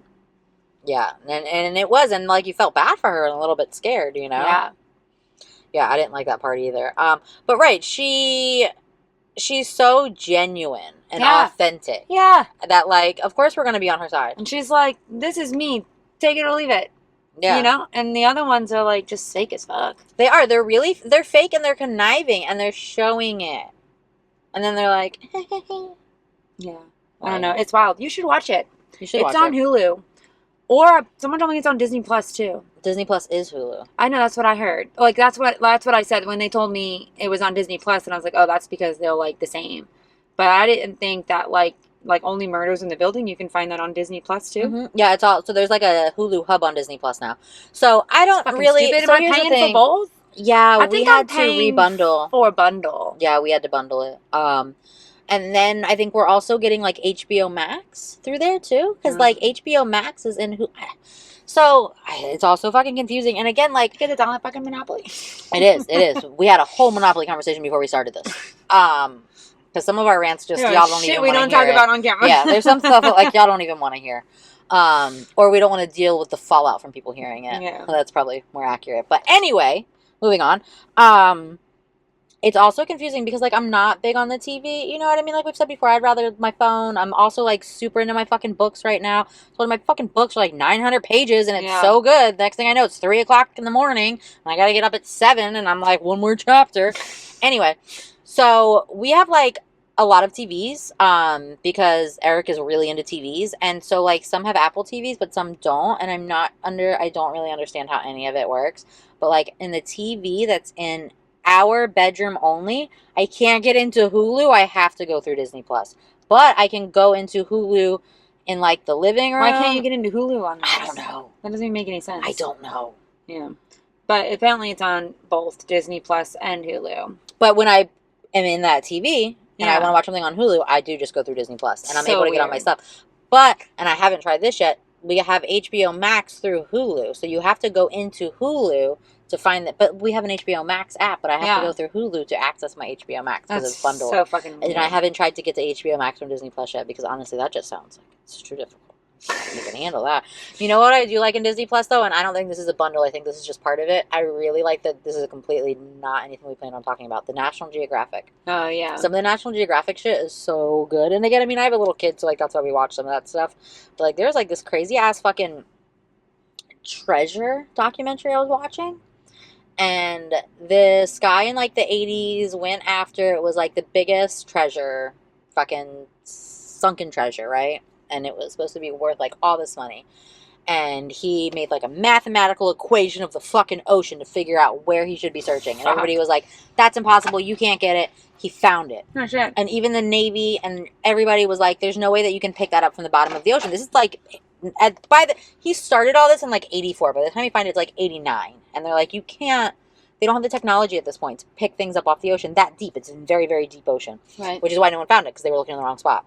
yeah, and it was, and, like, you felt bad for her and a little bit scared, you know? Yeah, I didn't like that part either. But right, she's so genuine and authentic. Yeah. That, like, of course we're gonna be on her side. And she's like, this is me, take it or leave it. Yeah. You know? And the other ones are, like, just fake as fuck. They are. They're fake and they're conniving and they're showing it. And then they're like, yeah. I don't know. It's wild. You should watch it. You should watch it. It's on Hulu. Or someone told me it's on Disney Plus too. Disney Plus is Hulu. I know, that's what I heard. Like, that's what I said when they told me it was on Disney Plus, and I was like, oh, that's because they're, like, the same. But I didn't think that, like Only Murders in the Building, you can find that on Disney Plus too. Mm-hmm. Yeah, it's all, so there's, like, a Hulu hub on Disney Plus now. So I don't really. Stupid. So Am I paying for both? Yeah, we had to paying rebundle. For a bundle. Yeah, we had to bundle it. And then I think we're also getting, like, HBO Max through there too, because like HBO Max is in Hulu. So it's also fucking confusing. And again, like, because it's on fucking Monopoly. It is. We had a whole Monopoly conversation before we started this. Because some of our rants just y'all don't even want to hear. We don't talk about on camera. Yeah, there's some stuff that, like, y'all don't even want to hear. Or we don't want to deal with the fallout from people hearing it. Yeah. So that's probably more accurate. But anyway, moving on. It's also confusing because, like, I'm not big on the TV. You know what I mean? Like we've said before, I'd rather my phone. I'm also, like, super into my fucking books right now. So my fucking books are, like, 900 pages, and it's so good. Next thing I know, it's 3 o'clock in the morning, and I gotta get up at 7, and I'm like, one more chapter. Anyway, so we have, like, a lot of TVs, because Eric is really into TVs, and so, like, some have Apple TVs, but some don't, and I don't really understand how any of it works, but, like, in the TV that's in our bedroom only, I can't get into Hulu. I have to go through Disney Plus, but I can go into Hulu in, like, the living room. Why can't you get into Hulu on this? I don't know. That doesn't even make any sense. I don't know. Yeah, but apparently it's on both Disney Plus and Hulu. But when I am in that TV and I want to watch something on Hulu, I do just go through Disney Plus, and I'm able to get on my stuff. But, and I haven't tried this yet, we have HBO Max through Hulu. So you have to go into Hulu to find that. But we have an HBO Max app, but I have to go through Hulu to access my HBO Max because it's bundled. So fucking weird. And I haven't tried to get to HBO Max from Disney Plus yet because honestly, that just sounds like it's too difficult. I can't even handle that. You know what I do like in Disney Plus though, and I don't think this is a bundle. I think this is just part of it. I really like that this is completely not anything we plan on talking about. The National Geographic. Oh yeah. Some of the National Geographic shit is so good. And again, I mean, I have a little kid, so like that's why we watch some of that stuff. But like, there's like this crazy ass fucking treasure documentary I was watching. And this guy in like the 80s went after, it was like the biggest treasure, fucking sunken treasure, right? And it was supposed to be worth like all this money. And he made like a mathematical equation of the fucking ocean to figure out where he should be searching. And everybody was like, that's impossible. You can't get it. He found it. Oh, shit. And even the Navy and everybody was like, there's no way that you can pick that up from the bottom of the ocean. This is like, he started all this in like 84. By the time you find it, it's like 89. And they're like, you can't, they don't have the technology at this point to pick things up off the ocean that deep. It's in very, very deep ocean. Right. Which is why no one found it, because they were looking in the wrong spot.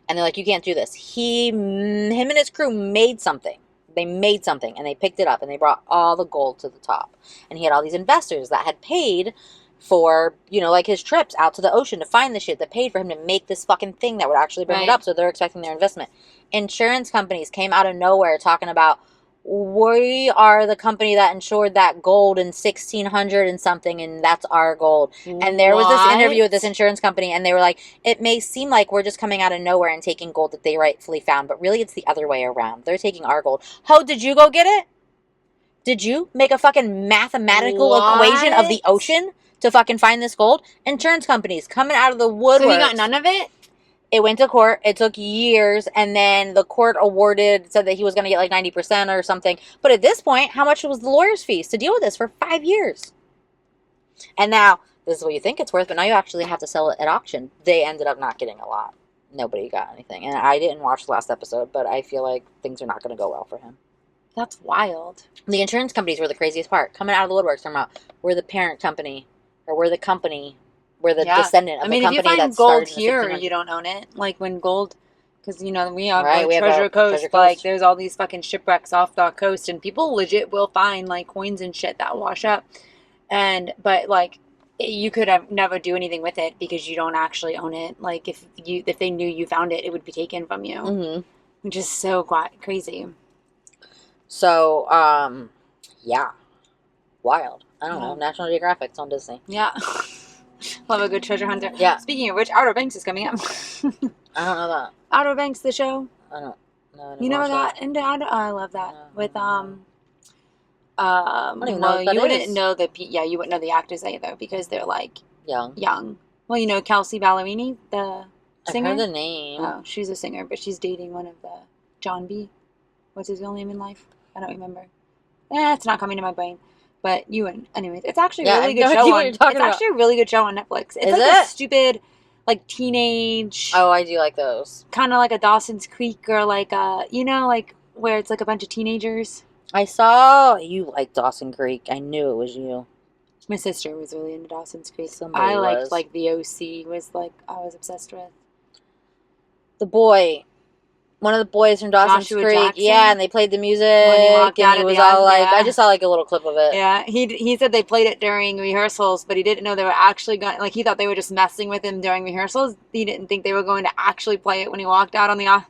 And they're like, you can't do this. Him and his crew made something. They made something, and they picked it up, and they brought all the gold to the top. And he had all these investors that had paid for, you know, like his trips out to the ocean to find the shit, that paid for him to make this fucking thing that would actually bring it up, so they're expecting their investment. Insurance companies came out of nowhere talking about, we are the company that insured that gold in 1600 and something, and that's our gold. And there was this interview with this insurance company, and they were like, it may seem like we're just coming out of nowhere and taking gold that they rightfully found, but really it's the other way around. They're taking our gold. How did you go get it? Did you make a fucking mathematical equation of the ocean to fucking find this gold? Insurance companies coming out of the woodwork. So he got none of it? It went to court. It took years, and then the court said that he was going to get like 90% or something. But at this point, how much was the lawyer's fees to deal with this for 5 years? And now, this is what you think it's worth, but now you actually have to sell it at auction. They ended up not getting a lot. Nobody got anything. And I didn't watch the last episode, but I feel like things are not going to go well for him. That's wild. The insurance companies were the craziest part. Coming out of the woodworks, talking about, we're the parent company, or we're the company. We're the descendant of the company that started. I mean, if you find gold here, you don't own it. Like when gold, because you know we have Treasure Coast. Like there's all these fucking shipwrecks off the coast, and people legit will find like coins and shit that wash up. But like you could have never do anything with it because you don't actually own it. Like if they knew you found it, it would be taken from you, which is so crazy. So yeah, wild. I don't know. National Geographic's on Disney. Yeah. Love a good treasure hunter. Yeah. Speaking of which, Outer Banks is coming up. I don't know that. Outer Banks, the show. I don't know. You know that? And I love that. No, with I don't even know what that you wouldn't is. know you wouldn't know the actors either because they're like young. Well, you know Kelsey Ballerini, the singer. I've heard the name. Oh, she's a singer, but she's dating one of the John B. What's his real name in life? I don't remember. It's not coming to my brain. But anyways, it's actually a really good show. It's actually a really good show on Netflix. It's a stupid, like teenage. Oh, I do like those. Kind of like a Dawson's Creek or like like where it's like a bunch of teenagers. I saw you like Dawson Creek. I knew it was you. My sister was really into Dawson's Creek. Somebody I liked was. like the OC was like I was obsessed with. The boy. One of the boys from Dawson's Joshua Creek. Jackson? Yeah, and they played the music. When he walked out and he at was the all end, like, I just saw like a little clip of it. Yeah, he said they played it during rehearsals, but he didn't know they were actually going. Like he thought they were just messing with him during rehearsals. He didn't think they were going to actually play it when he walked out on the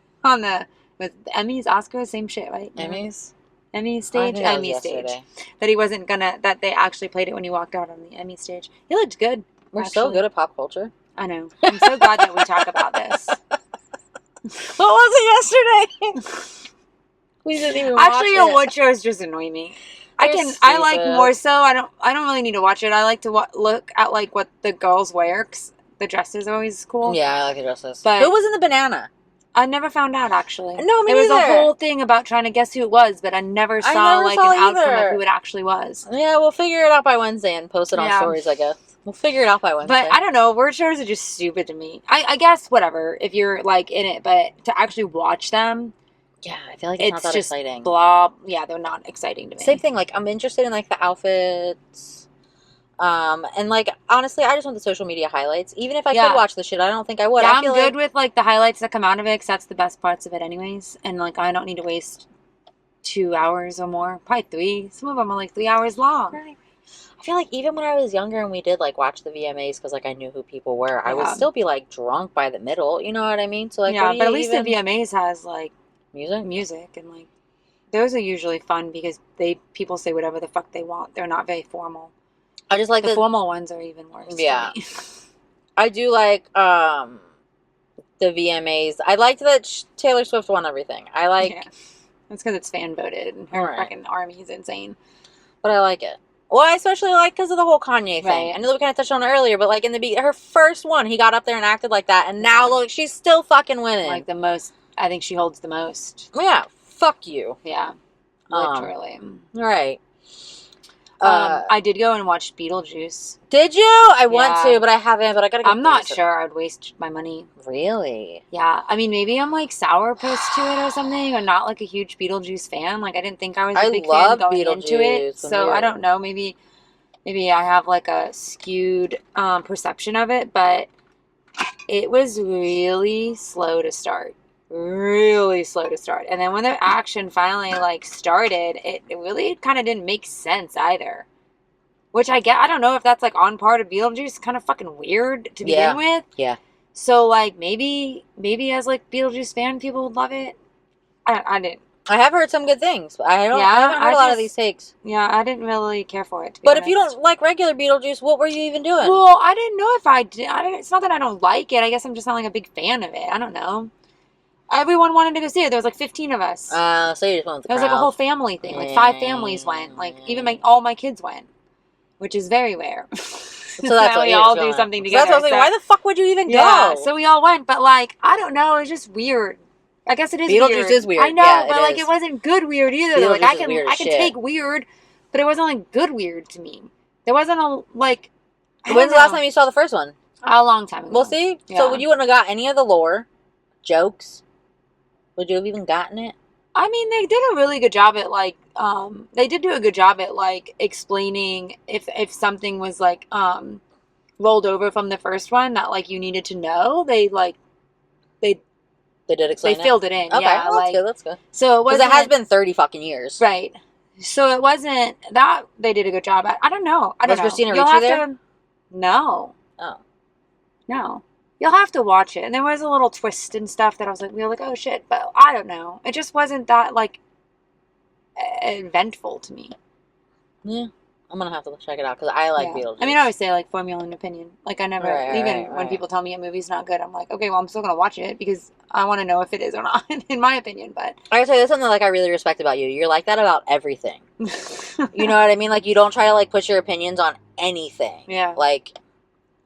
with Emmys, Oscars, same shit, right? Emmys? Emmy stage? Emmy stage. That he wasn't gonna, that they actually played it when he walked out on the Emmy stage. He looked good. We're so good at pop culture. I know. I'm so glad that we talk about this. What was it yesterday? We didn't even watch Actually, your award shows just annoy me. I like more so. I don't really need to watch it. I like to look at like what the girls wear. 'Cause the dresses are always cool. Yeah, I like the dresses. But who was in the banana? I never found out actually. No, me There was neither. a whole thing about trying to guess who it was, but I never saw an outcome of who it actually was. Yeah, we'll figure it out by Wednesday and post it on stories, I guess. We'll figure it out by Wednesday. But I don't know. Word shows are just stupid to me. I guess whatever if you're like in it, but to actually watch them, yeah, I feel like it's not that just exciting. Blah. Yeah, they're not exciting to me. Same thing. Like I'm interested in like the outfits. And like honestly, I just want the social media highlights. Even if I Yeah. could watch the shit, I don't think I would. Yeah, I I'm feel good like with like the highlights that come out of it because that's the best parts of it, anyways. And like, I don't need to waste 2 hours or more, probably 3. Some of them are like 3 hours long. right. I feel like even when I was younger and we did like watch the VMAs because like I knew who people were, I would Yeah. still be like drunk by the middle. You know what I mean? So like, Yeah, what do but you at least even the VMAs has like music? music and like those are usually fun because people say whatever the fuck they want. They're not very formal. I just like The formal ones are even worse. Yeah. To me. I do like the VMAs. I liked that Taylor Swift won everything. I like, Yeah. That's because it's fan voted and her Right. fucking army is insane. but I like it. Well, I especially like because of the whole Kanye thing. Right. I know that we kind of touched on it earlier, but like in her first one, he got up there and acted like that, and Yeah. now look, she's still fucking winning. Like the most, I think she holds the most. Yeah, fuck you. Yeah, Um, literally. Right. I did go and watch Beetlejuice. Did you? I want Yeah. to, but I haven't. But I gotta. Get I'm not these. sure I'd waste my money. Really? Yeah, I mean, maybe I'm like sourpuss to it or something, or not like a huge Beetlejuice fan. Like, I didn't think I was a big fan going into it, so I don't know. Maybe I have like a skewed perception of it, but it was really slow to start. Really slow to start. And then when the action finally like started, it really kind of didn't make sense either. Which I don't know if that's like on part of Beetlejuice, kind of fucking weird to begin with. Yeah. So like maybe as like Beetlejuice fan people would love it. I didn't. I have heard some good things. But I haven't heard a lot of these takes. Yeah, I didn't really care for it. To be But honest. if you don't like regular Beetlejuice, what were you even doing? Well, I didn't know if I did. It's not that I don't like it. I guess I'm just not like a big fan of it. I don't know. Everyone wanted to go see it. There was like 15 of us. So you just went with the It was like a crowd. whole family thing. Like 5 families went. Like even all my kids went, which is very rare. So that's we all do something together. So that's what I was why the fuck would you even yeah, go? so we all went, but like I don't know, it's just weird. I guess it is Beetlejuice weird. is weird. I know, Yeah, but like is. it wasn't good weird either. Though. Like Beetlejuice I is can weird as can shit. take weird, but it wasn't like good weird to me. There wasn't a like. When's the last time you saw the first one? A long time ago. Well, see, Yeah. so you wouldn't have got any of the lore, jokes. Would you have even gotten it? I mean, they did a really good job at like they did do a good job at like explaining if something was like rolled over from the first one that like you needed to know. They did explain. They filled it in. Okay, Yeah, well, that's good. So because it has been 30 fucking years, right? So it wasn't that they did a good job at. I don't know. Was Christina Ricci there? No. Oh. No. You'll have to watch it. And there was a little twist and stuff that I was like, we were like, oh shit. But I don't know. It just wasn't that like eventful to me. Yeah. I'm gonna have to check it out because I like Beetlejuice. I mean, I always say like formula and opinion. Like I never when right. people tell me a movie's not good, I'm like, okay, well I'm still gonna watch it because I want to know if it is or not, in my opinion. But I gotta say that's something like I really respect about you. You're like that about everything. You know what I mean? Like you don't try to like push your opinions on anything. Yeah. Like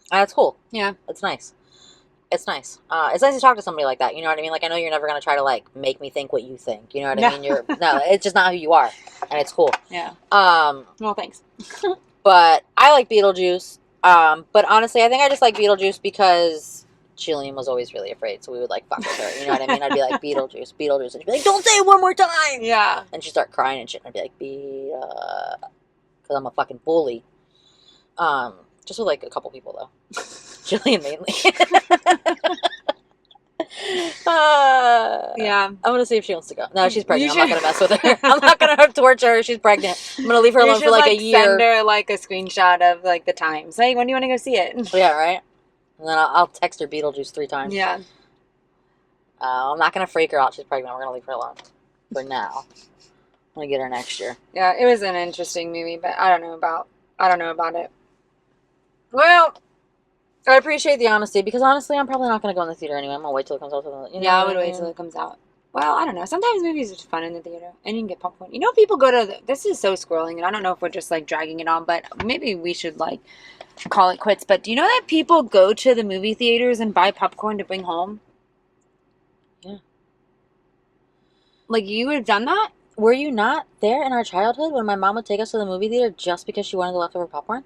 that's cool. Yeah. It's nice. It's nice. It's nice to talk to somebody like that. You know what I mean? Like I know you're never gonna try to like make me think what you think. You know what I mean? No, it's just not who you are, and it's cool. Yeah. Well, thanks. But I like Beetlejuice. But honestly, I think I just like Beetlejuice because Jillian was always really afraid, so we would like fuck with her. You know what I mean? I'd be like Beetlejuice, Beetlejuice, and she'd be like, "Don't say it one more time." Yeah. And she'd start crying and shit, and I'd be like, because I'm a fucking bully. Just with like a couple people though. Jillian mainly. Yeah. I'm gonna see if she wants to go. No, she's pregnant. I'm not gonna mess with her. I'm not gonna torture her. She's pregnant. I'm gonna leave her alone for like a year. Send her like a screenshot of like the times. Hey, when do you want to go see it? Yeah, right. And then I'll text her Beetlejuice 3 times. Yeah. I'm not gonna freak her out. She's pregnant. We're gonna leave her alone for now. I'm gonna get her next year. Yeah, it was an interesting movie, but I don't know about it. Well, I appreciate the honesty because honestly, I'm probably not gonna go in the theater anyway. I'm gonna wait till it comes out. I would wait till it comes out. Well, I don't know. Sometimes movies are fun in the theater, and you can get popcorn. You know, people go to this is so scrolling, and I don't know if we're just like dragging it on, but maybe we should like call it quits. But do you know that people go to the movie theaters and buy popcorn to bring home? Yeah. Like you would have done that? Were you not there in our childhood when my mom would take us to the movie theater just because she wanted the leftover popcorn?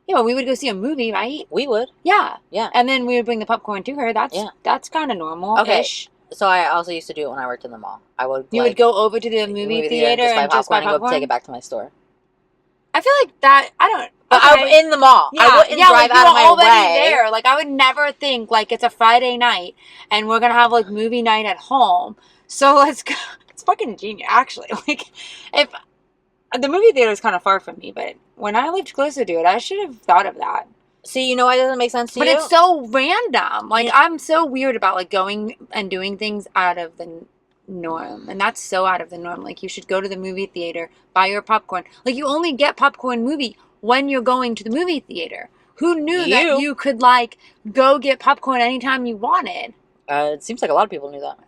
Yeah, well, we would go see a movie, right? We would. Yeah. Yeah. And then we would bring the popcorn to her. That's kind of normal. Okay. So I also used to do it when I worked in the mall. I would. You would go over to the movie theater and just buy popcorn. And go take it back to my store. I feel like that, I don't, But okay. I'm in the mall. I wouldn't drive like, out of my you were already way. there. Like, I would never think, like, it's a Friday night, and we're gonna have, like, movie night at home. So let's go. It's fucking genius, actually. Like, if the movie theater is kind of far from me, but when I lived closer to it, I should have thought of that. See, you know why it doesn't make sense to But you? it's so random. Like, Yeah. I'm so weird about, like, going and doing things out of the norm. And that's so out of the norm. Like, you should go to the movie theater, buy your popcorn. Like, you only get popcorn movie when you're going to the movie theater. Who knew that you could, like, go get popcorn anytime you wanted? It seems like a lot of people knew that.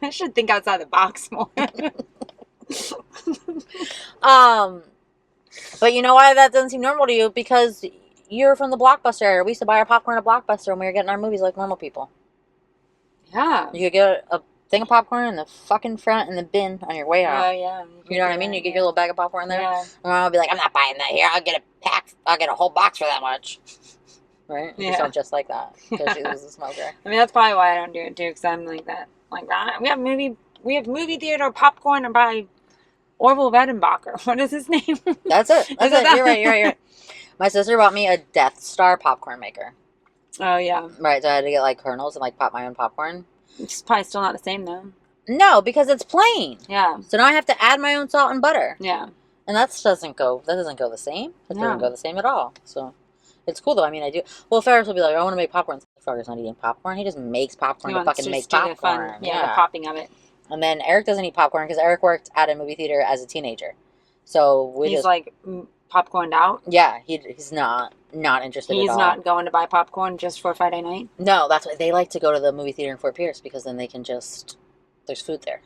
I should think outside the box more. But you know why that doesn't seem normal to you? Because you're from the Blockbuster area. We used to buy our popcorn at Blockbuster when we were getting our movies like normal people. Yeah. You could get a thing of popcorn in the fucking front in the bin on your way out. Oh, yeah. You know what I mean? You get your little bag of popcorn there. Yeah. And I'll be like, I'm not buying that here. I'll get a pack. I'll get a whole box for that much. Right? You Yeah. sound just like that. Because she was a smoker. I mean, that's probably why I don't do it too, because I'm like that. Like that. We have movie theater popcorn by Orville Redenbacher. What is his name? That's it. That's Is it. that- You're right. My sister bought me a Death Star popcorn maker. Oh, yeah. Right, so I had to get like kernels and like pop my own popcorn. It's probably still not the same, though. No, because it's plain. Yeah. So now I have to add my own salt and butter. Yeah. And that doesn't go the same. It doesn't No. go the same at all. So it's cool though. I mean, I do. Well, Ferris will be like, I want to make popcorn. Ferris not eating popcorn. He just makes popcorn to fucking make do the popcorn. fun, the popping of it. And then Eric doesn't eat popcorn because Eric worked at a movie theater as a teenager. So He's like popcorned out. Yeah, he's not interested at all. He's not going to buy popcorn just for Friday night. No, that's why they like to go to the movie theater in Fort Pierce because then they can there's food there.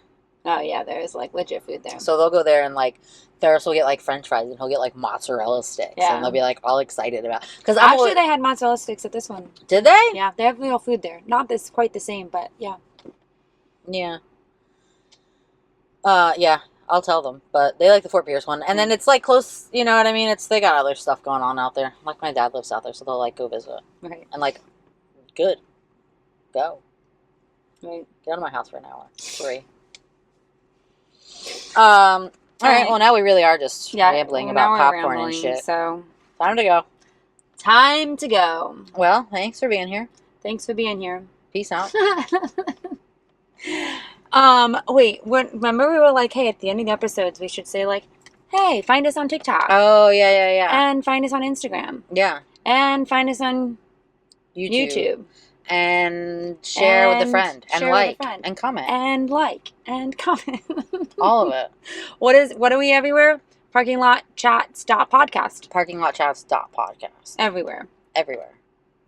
Oh, yeah, there's like legit food there. So they'll go there and like Ferris will get like French fries and he'll get like mozzarella sticks. Yeah. And they'll be like all excited about. Because actually, they had mozzarella sticks at this one. Did they? Yeah, they have real food there. Not quite the same, but yeah. Yeah. Yeah. I'll tell them, but they like the Fort Pierce one, and then it's like close. You know what I mean? They got other stuff going on out there. Like my dad lives out there, so they'll like go visit. Right. And like, good, go. Right. Get out of my house for an hour. Free. All right. Well, now we really are just rambling about popcorn and shit. So time to go. Time to go. Well, thanks for being here. Thanks for being here. Peace out. Wait, remember we were like, hey, at the end of the episodes, we should say like, hey, find us on TikTok. Oh, yeah. And find us on Instagram. Yeah. And find us on YouTube. And share with a friend. And like. And comment. And like. And comment. All of it. What are we everywhere? Parking lot chats podcast. Parking lot chats podcast. Everywhere. Everywhere.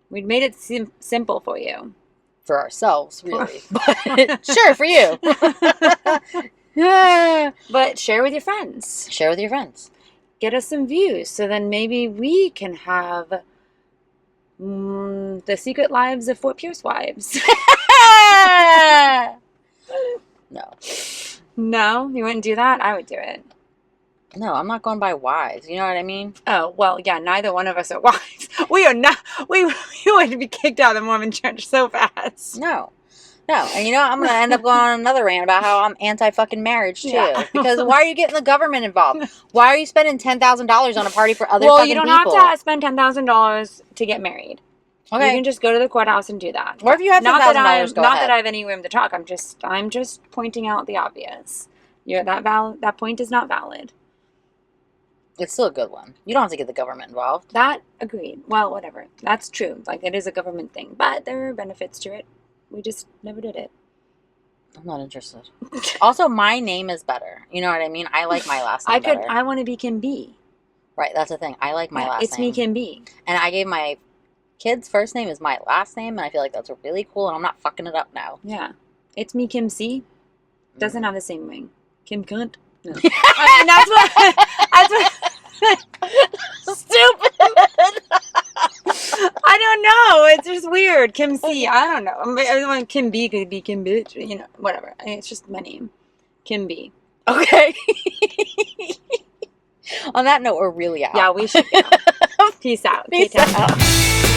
We made it simple for you. For ourselves, really. But sure, for you. But share with your friends. Share with your friends. Get us some views so then maybe we can have the secret lives of Fort Pierce wives. No. No? You wouldn't do that? I would do it. No, I'm not going by wives. You know what I mean? Oh, well, yeah, neither one of us are wives. We are not. We would be kicked out of the Mormon church so fast. No. And you know, I'm going to end up going on another rant about how I'm anti-fucking marriage, too. Yeah. Because why are you getting the government involved? Why are you spending $10,000 on a party for other fucking people? Well, you don't have to spend $10,000 to get married. Okay. You can just go to the courthouse and do that. Or if you have $10,000, go ahead. Not that I have any room to talk. I'm just pointing out the obvious. That point is not valid. It's still a good one. You don't have to get the government involved. That agreed. Well, whatever. That's true. Like, it is a government thing. But there are benefits to it. We just never did it. I'm not interested. Also, my name is better. You know what I mean? I like my last name better. I want to be Kim B. Right, that's the thing. I like my last name. It's me, Kim B. And I gave my kid's first name as my last name, and I feel like that's really cool, and I'm not fucking it up now. Yeah. It's me, Kim C. Doesn't have the same ring. Kim Cunt. No. I mean, that's what stupid. I don't know. It's just weird. Kim C. I don't know. I mean, Kim B could be Kim Bitch. You know, whatever. It's just my name. Kim B. Okay. On that note, we're really out. Yeah, we should go. Peace out. Peace out.